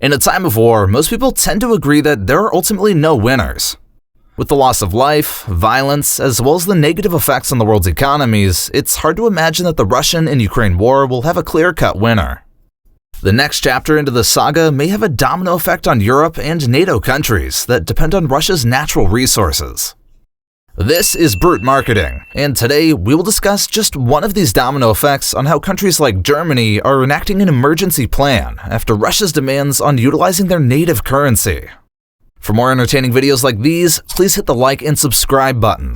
In a time of war, most people tend to agree that there are ultimately no winners. With the loss of life, violence, as well as the negative effects on the world's economies, it's hard to imagine that the Russian and Ukraine war will have a clear-cut winner. The next chapter into the saga may have a domino effect on Europe and NATO countries that depend on Russia's natural resources. This is Brute Marketing, and today we will discuss just one of these domino effects on how countries like Germany are enacting an emergency plan after Russia's demands on utilizing their native currency. For more entertaining videos like these, please hit the like and subscribe button.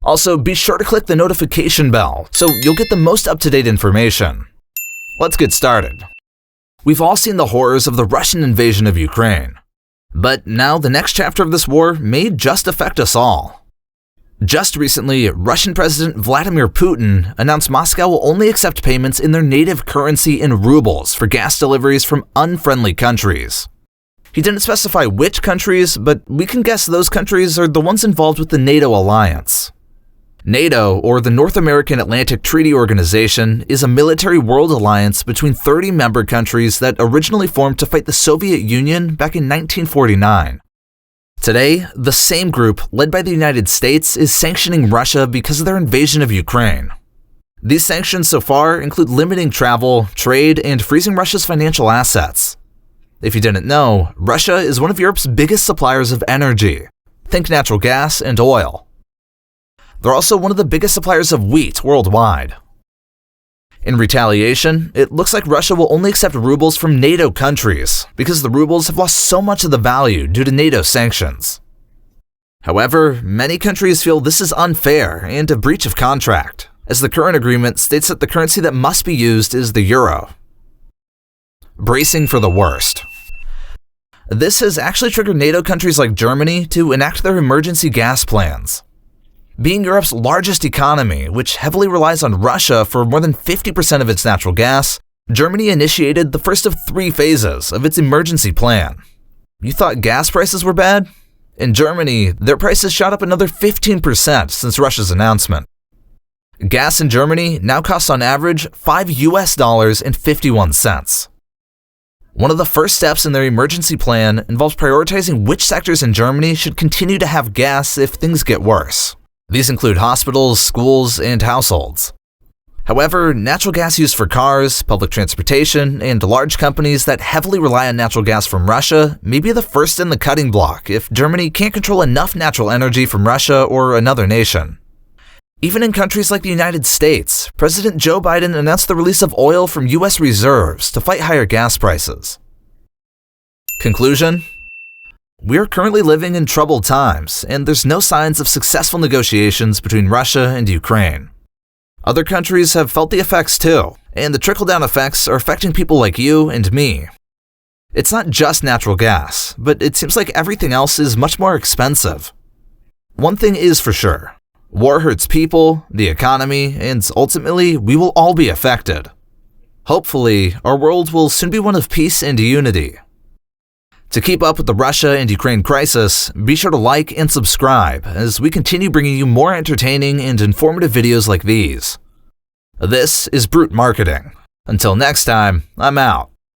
Also, be sure to click the notification bell so you'll get the most up-to-date information. Let's get started. We've all seen the horrors of the Russian invasion of Ukraine. But now the next chapter of this war may just affect us all. Just recently, Russian President Vladimir Putin announced Moscow will only accept payments in their native currency in rubles for gas deliveries from unfriendly countries. He didn't specify which countries, but we can guess those countries are the ones involved with the NATO alliance. NATO, or the North American Atlantic Treaty Organization, is a military world alliance between 30 member countries that originally formed to fight the Soviet Union back in 1949. Today, the same group, led by the United States, is sanctioning Russia because of their invasion of Ukraine. These sanctions so far include limiting travel, trade, and freezing Russia's financial assets. If you didn't know, Russia is one of Europe's biggest suppliers of energy. Think natural gas and oil. They're also one of the biggest suppliers of wheat worldwide. In retaliation, it looks like Russia will only accept rubles from NATO countries because the rubles have lost so much of the value due to NATO sanctions. However, many countries feel this is unfair and a breach of contract, as the current agreement states that the currency that must be used is the euro. Bracing for the worst. This has actually triggered NATO countries like Germany to enact their emergency gas plans. Being Europe's largest economy, which heavily relies on Russia for more than 50% of its natural gas, Germany initiated the first of 3 phases of its emergency plan. You thought gas prices were bad? In Germany, their prices shot up another 15% since Russia's announcement. Gas in Germany now costs on average $5.51. One of the first steps in their emergency plan involves prioritizing which sectors in Germany should continue to have gas if things get worse. These include hospitals, schools, and households. However, natural gas used for cars, public transportation, and large companies that heavily rely on natural gas from Russia may be the first in the cutting block if Germany can't control enough natural energy from Russia or another nation. Even in countries like the United States, President Joe Biden announced the release of oil from U.S. reserves to fight higher gas prices. Conclusion? We are currently living in troubled times, and there's no signs of successful negotiations between Russia and Ukraine. Other countries have felt the effects too, and the trickle-down effects are affecting people like you and me. It's not just natural gas, but it seems like everything else is much more expensive. One thing is for sure, war hurts people, the economy, and ultimately we will all be affected. Hopefully, our world will soon be one of peace and unity. To keep up with the Russia and Ukraine crisis, be sure to like and subscribe as we continue bringing you more entertaining and informative videos like these. This is Brute Marketing. Until next time, I'm out.